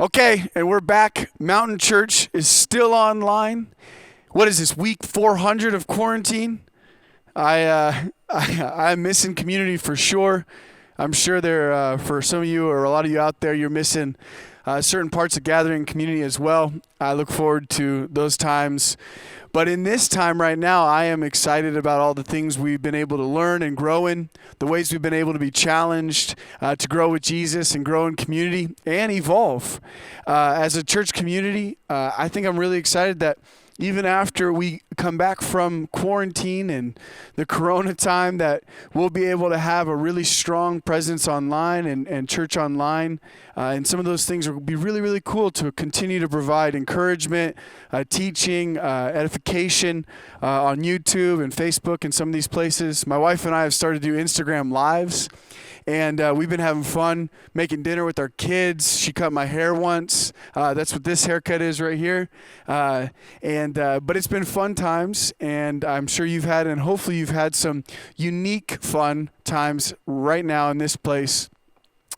Okay, and we're back. Mountain Church is still online. What is this, week 400 of quarantine? I'm missing community for sure. I'm sure there, for some of you or a lot of you out there, you're missing certain parts of gathering community as well. I look forward to those times. But in this time right now, I am excited about all the things we've been able to learn and grow in, the ways we've been able to be challenged to grow with Jesus and grow in community and evolve. As a church community, I think I'm really excited that even after we come back from quarantine and the corona time, that we'll be able to have a really strong presence online and church online. And some of those things will be really, really cool to continue to provide encouragement, teaching, edification on YouTube and Facebook and some of these places. My wife and I have started to do Instagram Lives. And we've been having fun making dinner with our kids. She cut my hair once. That's what this haircut is right here. But it's been fun times, and I'm sure you've had, and hopefully you've had some unique fun times right now in this place.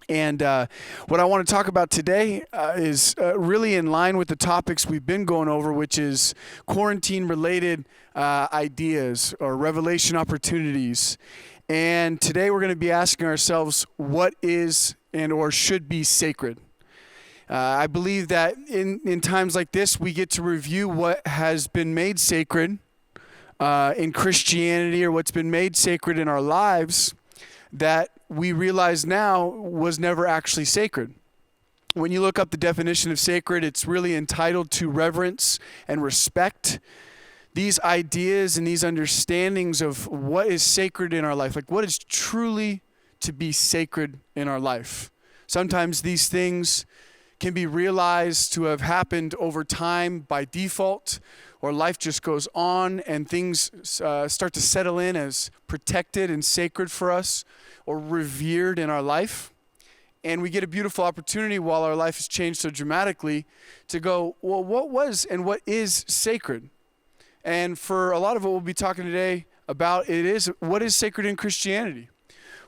And what I want to talk about today is really in line with the topics we've been going over, which is quarantine-related ideas or revelation opportunities. And today we're going to be asking ourselves what is and or should be sacred. I believe that in times like this, we get to review what has been made sacred in Christianity or what's been made sacred in our lives that we realize now was never actually sacred. When you look up the definition of sacred, it's really entitled to reverence and respect. These ideas and these understandings of what is sacred in our life, like what is truly to be sacred in our life. Sometimes these things can be realized to have happened over time by default, or life just goes on and things start to settle in as protected and sacred for us or revered in our life. And we get a beautiful opportunity while our life has changed so dramatically to go, well, what was and what is sacred? And for a lot of what we'll be talking today about, it is what is sacred in Christianity?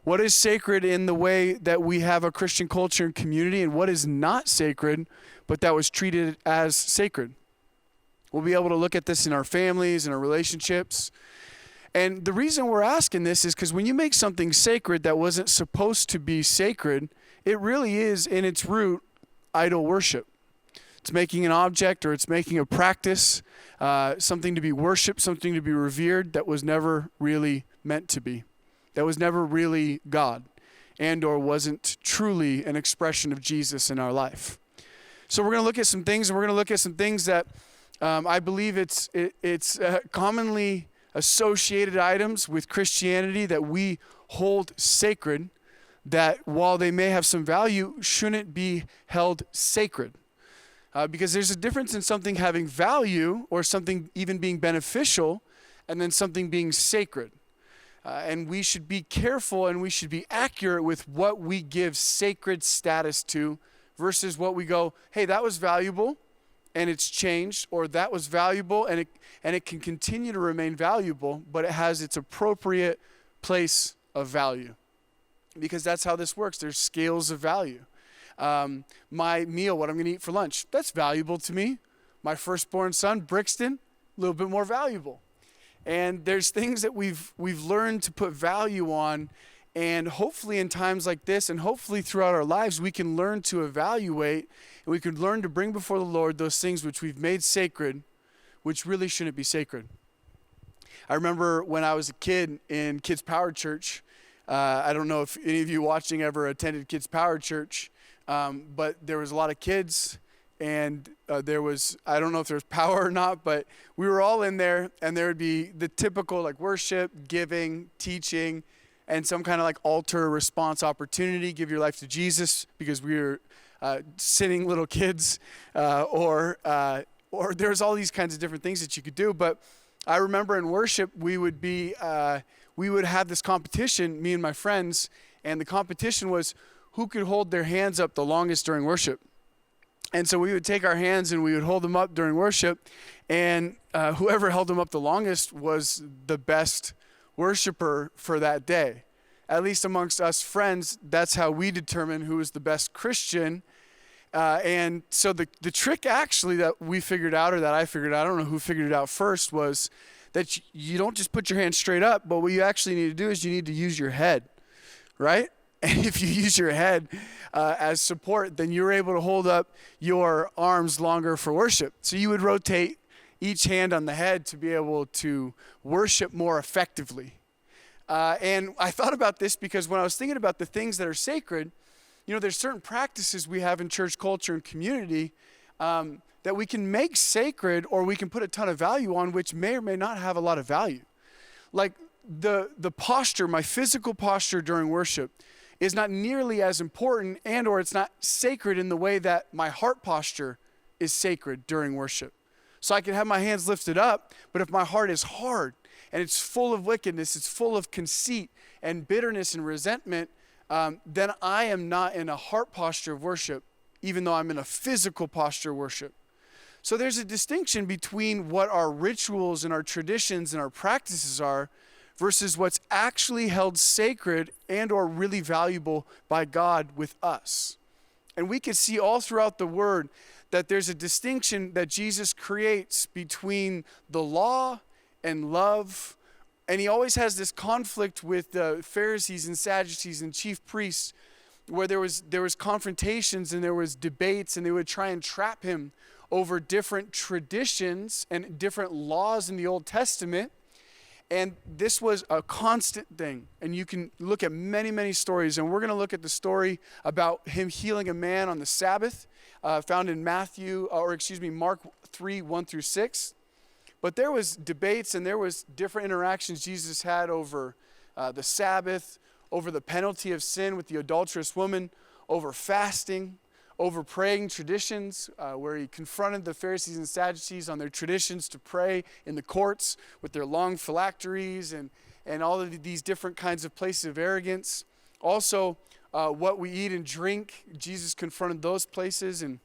What is sacred in the way that we have a Christian culture and community, and what is not sacred, but that was treated as sacred? We'll be able to look at this in our families and our relationships. And the reason we're asking this is because when you make something sacred that wasn't supposed to be sacred, it really is in its root idol worship. It's making an object or it's making a practice, something to be worshiped, something to be revered that was never really meant to be. That was never really God and or wasn't truly an expression of Jesus in our life. So we're going to look at some things, and we're going to look at some things that I believe it's commonly associated items with Christianity that we hold sacred, that while they may have some value, shouldn't be held sacred. Because there's a difference in something having value or something even being beneficial and then something being sacred. And we should be careful and we should be accurate with what we give sacred status to versus what we go, hey, that was valuable and it's changed, or that was valuable and it can continue to remain valuable, but it has its appropriate place of value. Because that's how this works. There's scales of value. My meal, what I'm going to eat for lunch, that's valuable to me. My firstborn son, Brixton, a little bit more valuable. And there's things that we've learned to put value on, and hopefully in times like this, and hopefully throughout our lives, we can learn to evaluate, and we can learn to bring before the Lord those things which we've made sacred, which really shouldn't be sacred. I remember when I was a kid in Kids Power Church. I don't know if any of you watching ever attended Kids Power Church. But there was a lot of kids, and there was, I don't know if there was power or not, but we were all in there, and there would be the typical like worship, giving, teaching, and some kind of like altar response opportunity, give your life to Jesus, because we were sinning little kids, or there's all these kinds of different things that you could do. But I remember in worship, we would have this competition, me and my friends, and the competition was who could hold their hands up the longest during worship. And so we would take our hands and we would hold them up during worship, and whoever held them up the longest was the best worshiper for that day. At least amongst us friends, that's how we determine who is the best Christian. And so the trick actually that we figured out, or that I figured out, I don't know who figured it out first, was that you don't just put your hands straight up, but what you actually need to do is you need to use your head, right? And if you use your head as support, then you're able to hold up your arms longer for worship. So you would rotate each hand on the head to be able to worship more effectively. And I thought about this because when I was thinking about the things that are sacred, there's certain practices we have in church culture and community that we can make sacred, or we can put a ton of value on, which may or may not have a lot of value. Like the posture, my physical posture during worship is not nearly as important, and or it's not sacred in the way that my heart posture is sacred during worship. So I can have my hands lifted up, but if my heart is hard and it's full of wickedness, it's full of conceit and bitterness and resentment, then I am not in a heart posture of worship, even though I'm in a physical posture of worship. So there's a distinction between what our rituals and our traditions and our practices are versus what's actually held sacred and or really valuable by God with us. And we can see all throughout the Word that there's a distinction that Jesus creates between the law and love. And he always has this conflict with the Pharisees and Sadducees and chief priests, where there was confrontations and there was debates, and they would try and trap him over different traditions and different laws in the Old Testament. And this was a constant thing. And you can look at many, many stories. And we're going to look at the story about him healing a man on the Sabbath, found in Mark 3, 1 through 6. But there was debates and there was different interactions Jesus had over the Sabbath, over the penalty of sin with the adulterous woman, over fasting, over praying traditions, where he confronted the Pharisees and Sadducees on their traditions to pray in the courts with their long phylacteries and all of these different kinds of places of arrogance. Also, what we eat and drink, Jesus confronted those places. And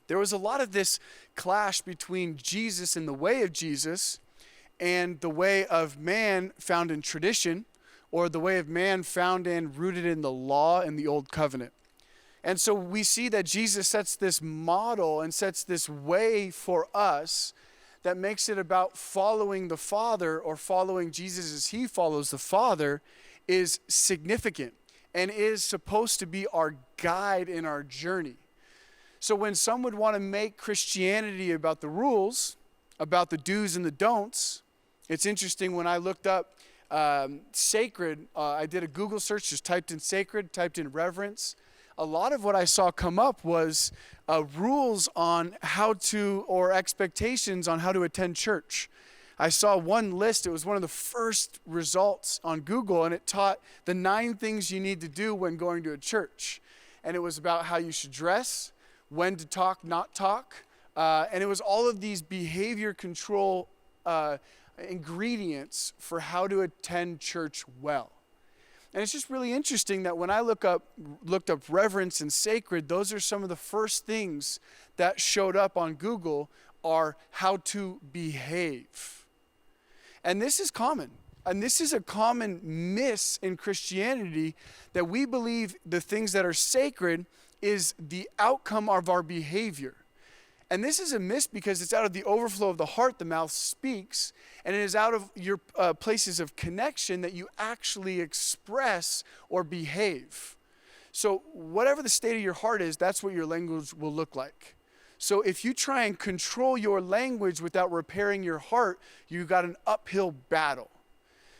there was a lot of this clash between Jesus and the way of Jesus and the way of man found in tradition, or the way of man found and rooted in the law and the old covenant. And so we see that Jesus sets this model and sets this way for us that makes it about following the Father, or following Jesus as he follows the Father, is significant and is supposed to be our guide in our journey. So when some would want to make Christianity about the rules, about the do's and the don'ts, it's interesting, when I looked up sacred, I did a Google search, just typed in sacred, typed in reverence. A lot of what I saw come up was rules on how to, or expectations on how to attend church. I saw one list, it was one of the first results on Google, and it taught the 9 things you need to do when going to a church. And it was about how you should dress, when to talk, not talk, and it was all of these behavior control ingredients for how to attend church well. And it's just really interesting that when I looked up reverence and sacred, those are some of the first things that showed up on Google, are how to behave. And this is common. And this is a common miss in Christianity, that we believe the things that are sacred is the outcome of our behavior. And this is a miss because it's out of the overflow of the heart the mouth speaks, and it is out of your places of connection that you actually express or behave. So whatever the state of your heart is, that's what your language will look like. So if you try and control your language without repairing your heart, you've got an uphill battle.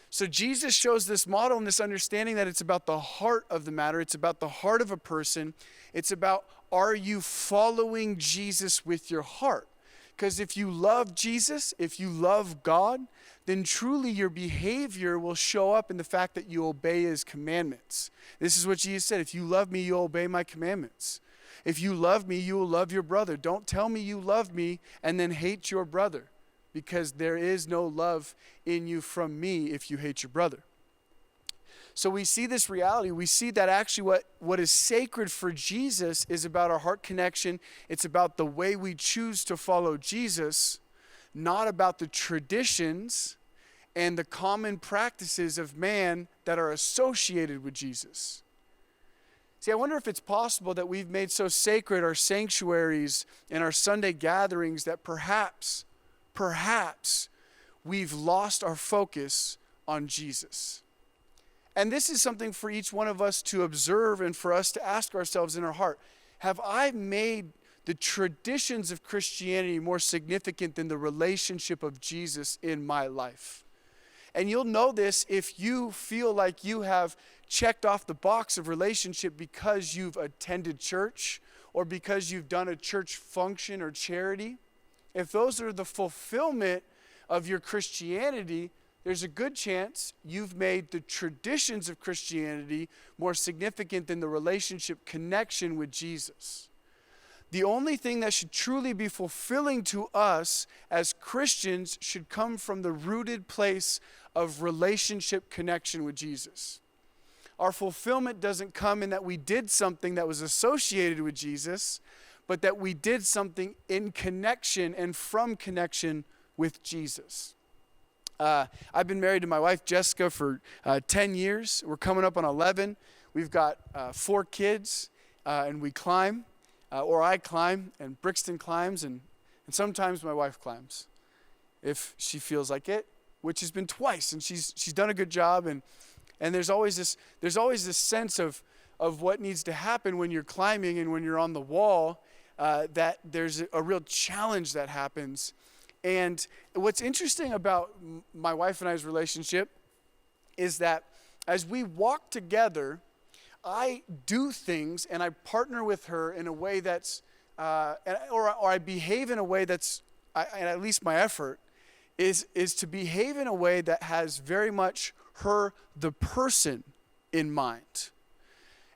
So Jesus shows this model and this understanding that it's about the heart of the matter. It's about the heart of a person. It's about, are you following Jesus with your heart? Because if you love Jesus, if you love God, then truly your behavior will show up in the fact that you obey his commandments. This is what Jesus said: if you love me, you'll obey my commandments. If you love me, you will love your brother. Don't tell me you love me and then hate your brother, because there is no love in you from me if you hate your brother. So we see this reality. We see that actually what is sacred for Jesus is about our heart connection. It's about the way we choose to follow Jesus, not about the traditions and the common practices of man that are associated with Jesus. See, I wonder if it's possible that we've made so sacred our sanctuaries and our Sunday gatherings that perhaps we've lost our focus on Jesus. And this is something for each one of us to observe and for us to ask ourselves in our heart. Have I made the traditions of Christianity more significant than the relationship of Jesus in my life? And you'll know this if you feel like you have checked off the box of relationship because you've attended church or because you've done a church function or charity. If those are the fulfillment of your Christianity, there's a good chance you've made the traditions of Christianity more significant than the relationship connection with Jesus. The only thing that should truly be fulfilling to us as Christians should come from the rooted place of relationship connection with Jesus. Our fulfillment doesn't come in that we did something that was associated with Jesus, but that we did something in connection and from connection with Jesus. I've been married to my wife, Jessica, for 10 years. We're coming up on 11. We've got 4 kids, and we climb. Or I climb, and Brixton climbs, and sometimes my wife climbs, if she feels like it, which has been twice, and she's done a good job, and there's always this sense of what needs to happen when you're climbing and when you're on the wall, that there's a real challenge that happens. And what's interesting about my wife and I's relationship is that as we walk together, I do things and I partner with her in a way that's, or I behave in a way that's, and at least my effort, is to behave in a way that has very much her, the person, in mind.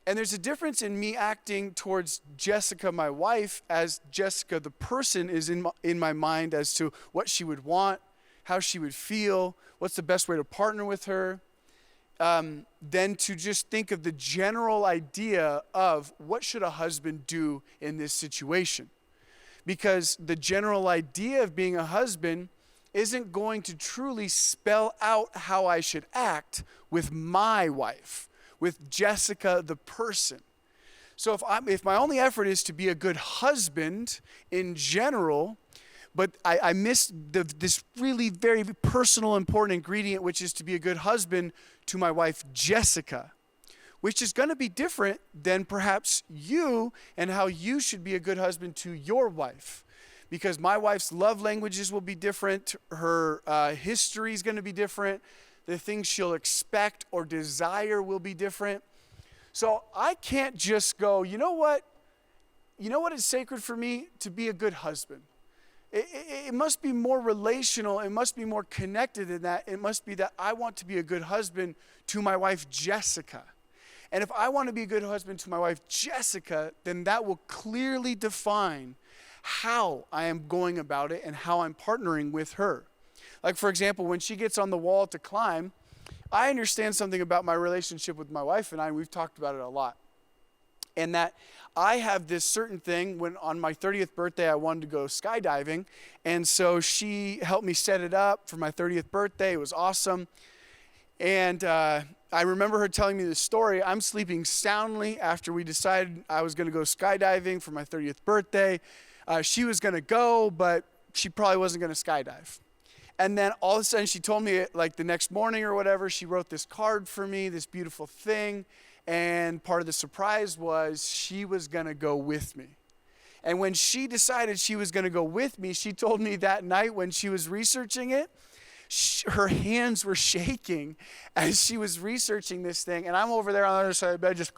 And there's a difference in me acting towards Jessica, my wife, as Jessica, the person, is in my mind as to what she would want, how she would feel, what's the best way to partner with her. Than to just think of the general idea of what should a husband do in this situation. Because the general idea of being a husband isn't going to truly spell out how I should act with my wife, with Jessica the person. So if my only effort is to be a good husband in general, but I miss this really very personal, important ingredient, which is to be a good husband to my wife, Jessica, which is going to be different than perhaps you and how you should be a good husband to your wife. Because my wife's love languages will be different. Her history is going to be different. The things she'll expect or desire will be different. So I can't just go, you know what? You know what is sacred for me? To be a good husband. It must be more relational. It must be more connected than that. It must be that I want to be a good husband to my wife, Jessica. And if I want to be a good husband to my wife, Jessica, then that will clearly define how I am going about it and how I'm partnering with her. Like, for example, when she gets on the wall to climb, I understand something about my relationship with my wife and I, and we've talked about it a lot. And that I have this certain thing when on my 30th birthday, I wanted to go skydiving. And so she helped me set it up for my 30th birthday. It was awesome. And I remember her telling me this story. I'm sleeping soundly after we decided I was going to go skydiving for my 30th birthday. She was going to go, but she probably wasn't going to skydive. And then all of a sudden she told me, like the next morning or whatever, she wrote this card for me, this beautiful thing. And part of the surprise was she was going to go with me. And when she decided she was going to go with me, she told me that night when she was researching it, her hands were shaking as she was researching this thing. And I'm over there on the other side of the bed just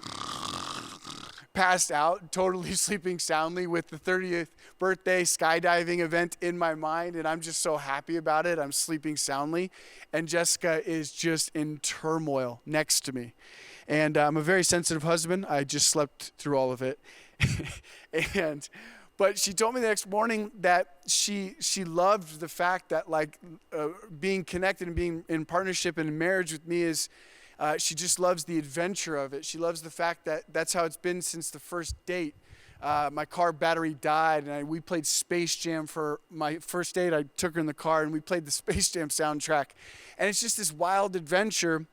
passed out, totally sleeping soundly with the 30th birthday skydiving event in my mind. And I'm just so happy about it. I'm sleeping soundly. And Jessica is just in turmoil next to me. And I'm a very sensitive husband. I just slept through all of it. But she told me the next morning that she loved the fact that being connected and being in partnership and in marriage with me is, she just loves the adventure of it. She loves the fact that that's how it's been since the first date. My car battery died, and we played Space Jam for my first date. I took her in the car, and we played the Space Jam soundtrack. And it's just this wild adventure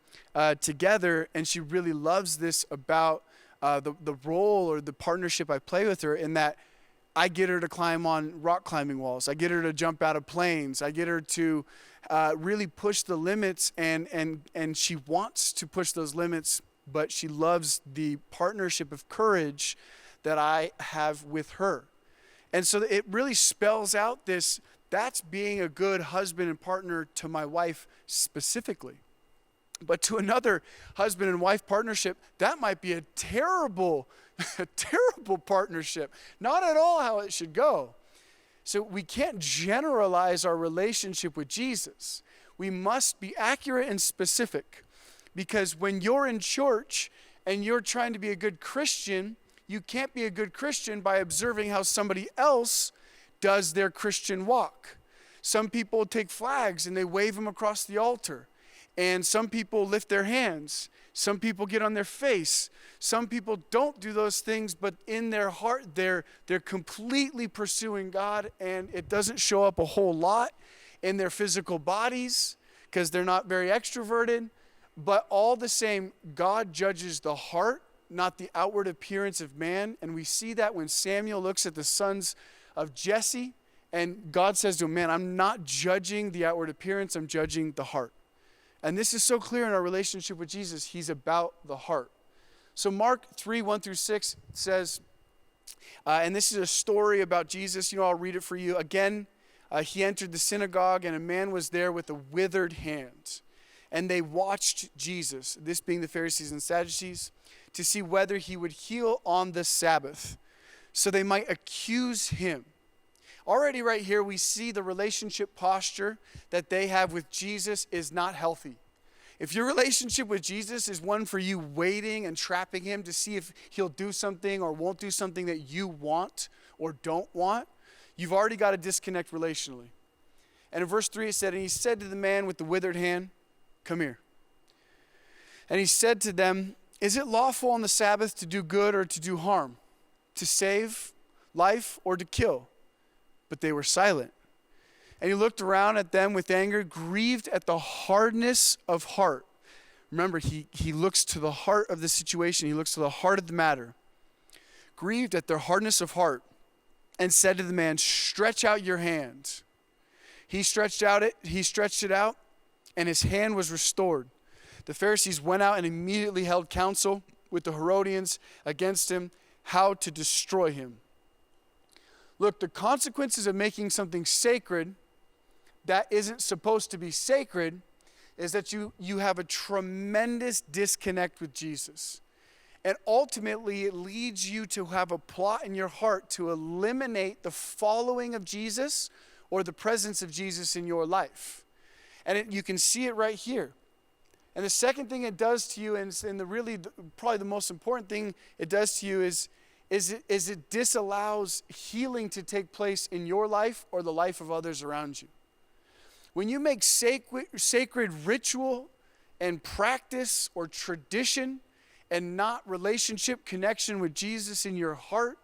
together, and she really loves this about the role or the partnership I play with her, in that I get her to climb on rock climbing walls. I get her to jump out of planes. I get her to really push the limits, and she wants to push those limits, but she loves the partnership of courage that I have with her. And so it really spells out this, that's being a good husband and partner to my wife specifically. But to another husband and wife partnership, that might be a terrible partnership. Not at all how it should go. So we can't generalize our relationship with Jesus. We must be accurate and specific. Because when you're in church and you're trying to be a good Christian, you can't be a good Christian by observing how somebody else does their Christian walk. Some people take flags and they wave them across the altar. And some people lift their hands. Some people get on their face. Some people don't do those things, but in their heart, they're completely pursuing God, and it doesn't show up a whole lot in their physical bodies because they're not very extroverted. But all the same, God judges the heart, not the outward appearance of man. And we see that when Samuel looks at the sons of Jesse, and God says to him, man, I'm not judging the outward appearance, I'm judging the heart. And this is so clear in our relationship with Jesus. He's about the heart. So Mark 3:1-6 says, and this is a story about Jesus. I'll read it for you. Again, he entered the synagogue, and a man was there with a withered hand. And they watched Jesus, this being the Pharisees and Sadducees, to see whether he would heal on the Sabbath, so they might accuse him. Already right here, we see the relationship posture that they have with Jesus is not healthy. If your relationship with Jesus is one for you waiting and trapping him to see if he'll do something or won't do something that you want or don't want, you've already got a disconnect relationally. And in verse 3 it said, and he said to the man with the withered hand, come here. And he said to them, is it lawful on the Sabbath to do good or to do harm, to save life or to kill? But they were silent. And he looked around at them with anger, grieved at the hardness of heart. Remember, he looks to the heart of the situation. He looks to the heart of the matter. Grieved at their hardness of heart, and said to the man, stretch out your hand. He stretched it out, and his hand was restored. The Pharisees went out and immediately held counsel with the Herodians against him, how to destroy him. Look, the consequences of making something sacred that isn't supposed to be sacred is that you have a tremendous disconnect with Jesus. And ultimately, it leads you to have a plot in your heart to eliminate the following of Jesus or the presence of Jesus in your life. And you can see it right here. And the second thing it does to you, and probably the most important thing it does to you is it disallows healing to take place in your life or the life of others around you. When you make sacred ritual and practice or tradition and not relationship connection with Jesus in your heart,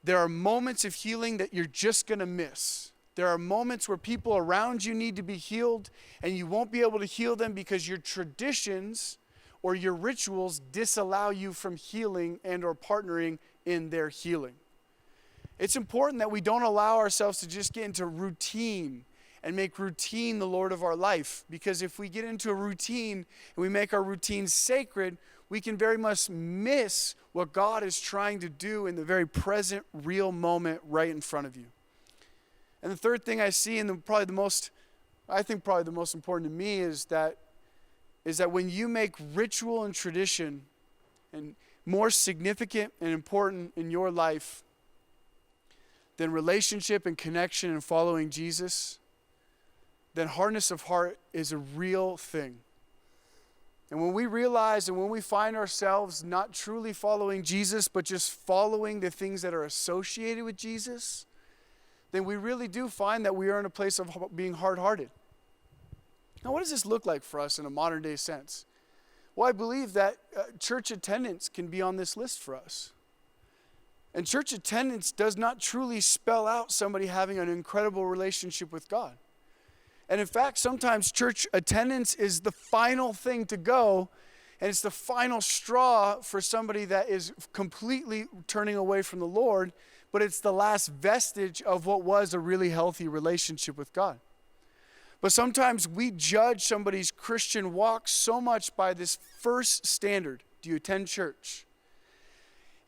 there are moments of healing that you're just going to miss. There are moments where people around you need to be healed, and you won't be able to heal them because your traditions or your rituals disallow you from healing and or partnering in their healing. It's important that we don't allow ourselves to just get into routine and make routine the Lord of our life, because if we get into a routine and we make our routine sacred, we can very much miss what God is trying to do in the very present, real moment right in front of you. And the third thing I see, and probably the most important to me, is that when you make ritual and tradition and more significant and important in your life than relationship and connection and following Jesus, then hardness of heart is a real thing. And when we realize and when we find ourselves not truly following Jesus, but just following the things that are associated with Jesus, then we really do find that we are in a place of being hard-hearted. Now, what does this look like for us in a modern-day sense? Well, I believe that church attendance can be on this list for us. And church attendance does not truly spell out somebody having an incredible relationship with God. And in fact, sometimes church attendance is the final thing to go And it's the final straw for somebody that is completely turning away from the Lord, but it's the last vestige of what was a really healthy relationship with God. But sometimes we judge somebody's Christian walk so much by this first standard. Do you attend church?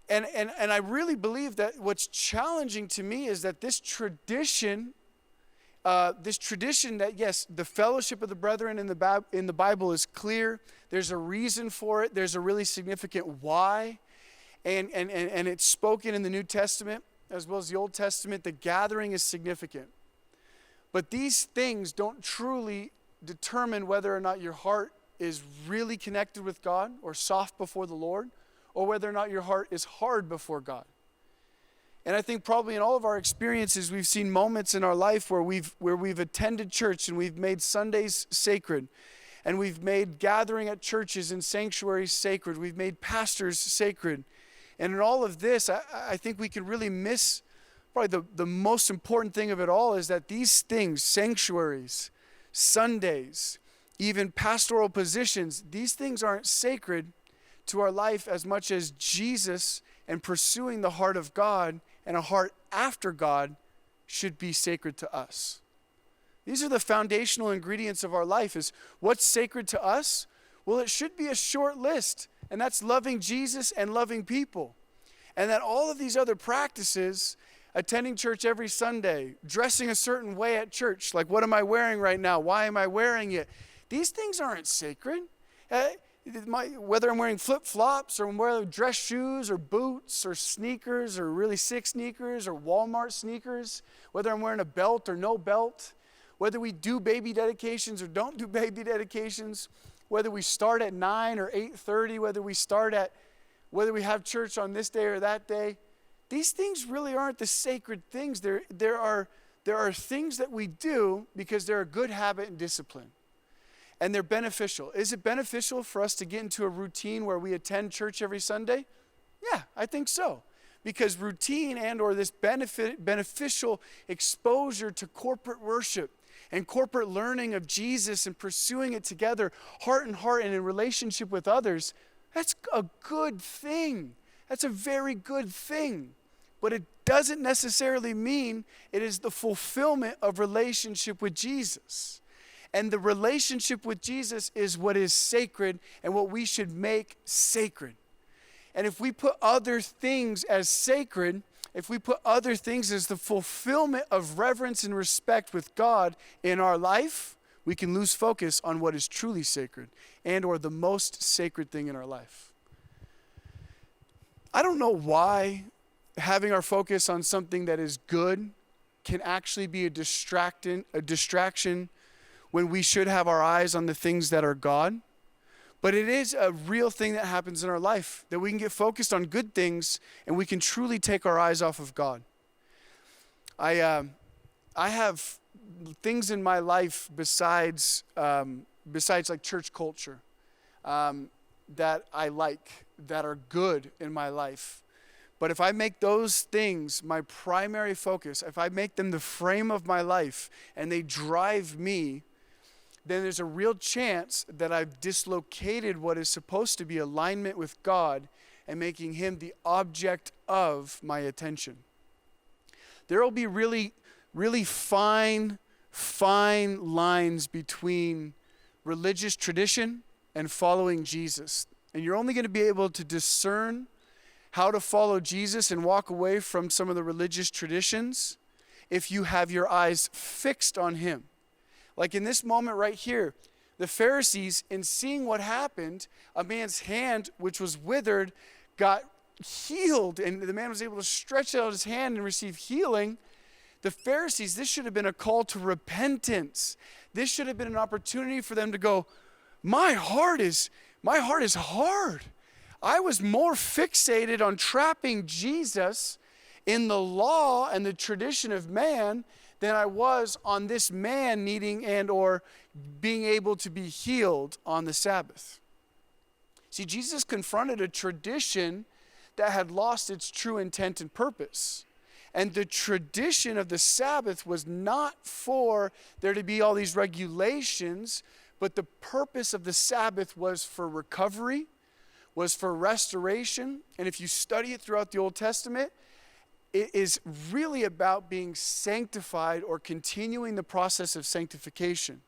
And I really believe that what's challenging to me is that this tradition that, yes, the fellowship of the brethren in the Bible is clear. There's a reason for it. There's a really significant why. And it's spoken in the New Testament as well as the Old Testament. The gathering is significant. But these things don't truly determine whether or not your heart is really connected with God or soft before the Lord, or whether or not your heart is hard before God. And I think probably in all of our experiences, we've seen moments in our life where we've attended church and we've made Sundays sacred, and we've made gathering at churches and sanctuaries sacred. We've made pastors sacred. And in all of this, I think we can really miss probably the most important thing of it all is that these things, sanctuaries, Sundays, even pastoral positions, these things aren't sacred to our life as much as Jesus and pursuing the heart of God and a heart after God should be sacred to us. These are the foundational ingredients of our life. Is what's sacred to us? Well, it should be a short list, and that's loving Jesus and loving people. And that all of these other practices, attending church every Sunday, dressing a certain way at church, like what am I wearing right now? Why am I wearing it? These things aren't sacred. Whether I'm wearing flip-flops or I'm wearing dress shoes or boots or sneakers or really sick sneakers or Walmart sneakers, whether I'm wearing a belt or no belt, whether we do baby dedications or don't do baby dedications, whether we start at 9 or 8:30, whether we have church on this day or that day, these things really aren't the sacred things. There are things that we do because they're a good habit and discipline. And they're beneficial. Is it beneficial for us to get into a routine where we attend church every Sunday? Yeah, I think so. Because routine and or this beneficial exposure to corporate worship and corporate learning of Jesus and pursuing it together, heart and heart and in relationship with others, that's a good thing. That's a very good thing. But it doesn't necessarily mean it is the fulfillment of relationship with Jesus. And the relationship with Jesus is what is sacred and what we should make sacred. And if we put other things as sacred, if we put other things as the fulfillment of reverence and respect with God in our life, we can lose focus on what is truly sacred and or the most sacred thing in our life. I don't know why having our focus on something that is good can actually be a distraction when we should have our eyes on the things that are God. But it is a real thing that happens in our life, that we can get focused on good things and we can truly take our eyes off of God. I have things in my life besides like church culture that I like, that are good in my life. But if I make those things my primary focus, if I make them the frame of my life and they drive me, then there's a real chance that I've dislocated what is supposed to be alignment with God and making him the object of my attention. There will be really, really fine lines between religious tradition and following Jesus. And you're only going to be able to discern how to follow Jesus and walk away from some of the religious traditions if you have your eyes fixed on him. Like in this moment right here, the Pharisees, in seeing what happened, a man's hand, which was withered, got healed, and the man was able to stretch out his hand and receive healing. The Pharisees, this should have been a call to repentance. This should have been an opportunity for them to go, my heart is hard. I was more fixated on trapping Jesus in the law and the tradition of man than I was on this man needing and or being able to be healed on the Sabbath. See, Jesus confronted a tradition that had lost its true intent and purpose. And the tradition of the Sabbath was not for there to be all these regulations, But the purpose of the Sabbath was for recovery, was for restoration. And if you study it throughout the Old Testament, it is really about being sanctified or continuing the process of sanctification.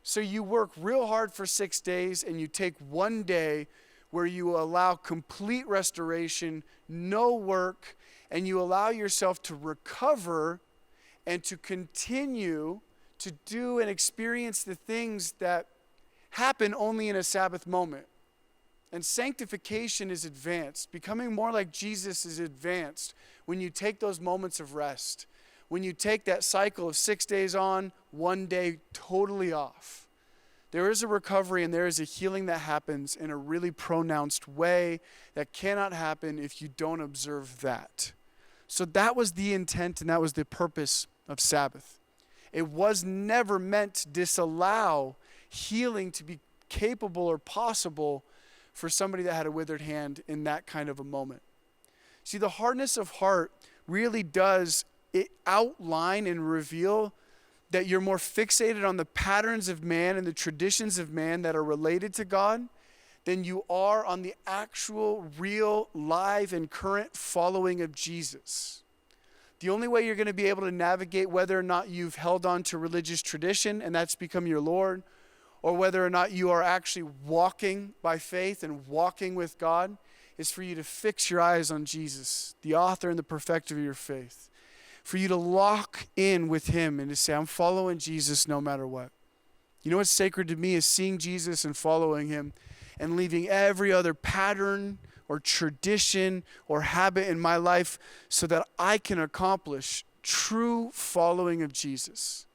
So you work real hard for 6 days and you take one day where you allow complete restoration, no work, and you allow yourself to recover and to continue to do and experience the things that happen only in a Sabbath moment. And sanctification is advanced. Becoming more like Jesus is advanced when you take those moments of rest. When you take that cycle of 6 days on, 1 day totally off. There is a recovery and there is a healing that happens in a really pronounced way that cannot happen if you don't observe that. So that was the intent and that was the purpose of Sabbath. It was never meant to disallow healing to be capable or possible for somebody that had a withered hand in that kind of a moment. See, the hardness of heart really does it outline and reveal that you're more fixated on the patterns of man and the traditions of man that are related to God than you are on the actual, real, live, and current following of Jesus. The only way you're going to be able to navigate whether or not you've held on to religious tradition and that's become your Lord, or whether or not you are actually walking by faith and walking with God, is for you to fix your eyes on Jesus, the author and the perfecter of your faith. For you to lock in with him and to say, I'm following Jesus no matter what. You know what's sacred to me is seeing Jesus and following him and leaving every other pattern or tradition or habit in my life so that I can accomplish true following of Jesus.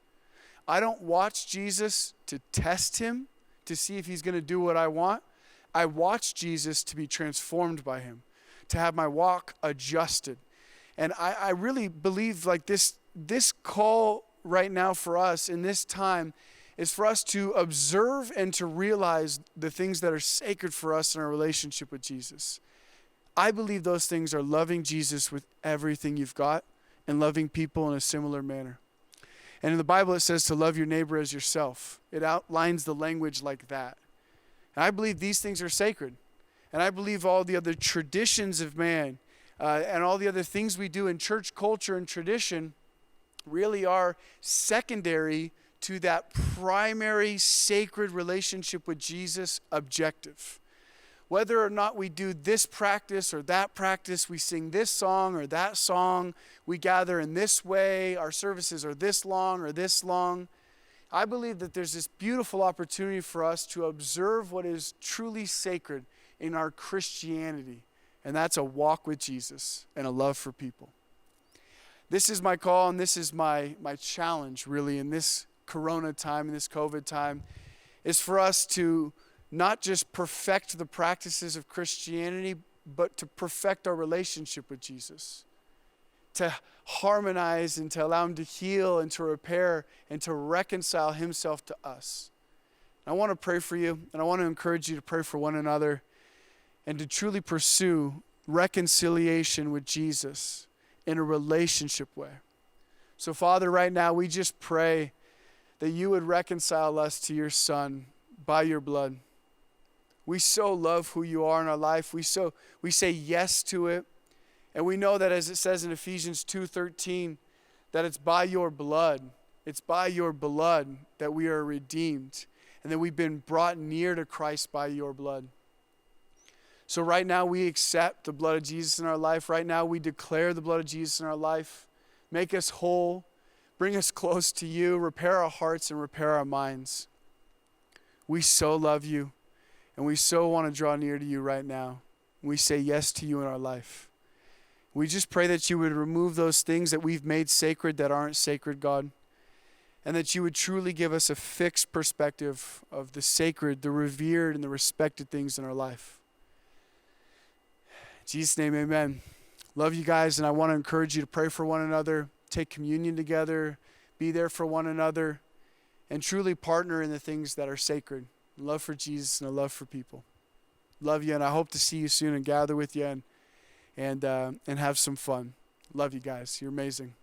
I don't watch Jesus to test him, to see if he's going to do what I want. I watch Jesus to be transformed by him, to have my walk adjusted. And I really believe like this call right now for us in this time is for us to observe and to realize the things that are sacred for us in our relationship with Jesus. I believe those things are loving Jesus with everything you've got and loving people in a similar manner. And in the Bible it says to love your neighbor as yourself. It outlines the language like that. And I believe these things are sacred. And I believe all the other traditions of man and all the other things we do in church culture and tradition really are secondary to that primary sacred relationship with Jesus objective. Whether or not we do this practice or that practice, we sing this song or that song, we gather in this way, our services are this long or this long. I believe that there's this beautiful opportunity for us to observe what is truly sacred in our Christianity. And that's a walk with Jesus and a love for people. This is my call and this is my challenge really in this Corona time, in this COVID time, is for us to not just perfect the practices of Christianity, but to perfect our relationship with Jesus. To harmonize and to allow him to heal and to repair and to reconcile himself to us. And I want to pray for you and I want to encourage you to pray for one another and to truly pursue reconciliation with Jesus in a relationship way. So Father, right now we just pray that you would reconcile us to your Son by your blood. We so love who you are in our life. We say yes to it. And we know that as it says in Ephesians 2:13, that it's by your blood that we are redeemed and that we've been brought near to Christ by your blood. So right now we accept the blood of Jesus in our life. Right now we declare the blood of Jesus in our life. Make us whole. Bring us close to you. Repair our hearts and repair our minds. We so love you and we so want to draw near to you right now. We say yes to you in our life. We just pray that you would remove those things that we've made sacred that aren't sacred, God. And that you would truly give us a fixed perspective of the sacred, the revered, and the respected things in our life. In Jesus' name, amen. Love you guys, and I want to encourage you to pray for one another, take communion together, be there for one another, and truly partner in the things that are sacred. Love for Jesus and a love for people. Love you, and I hope to see you soon and gather with you and have some fun. Love you guys. You're amazing.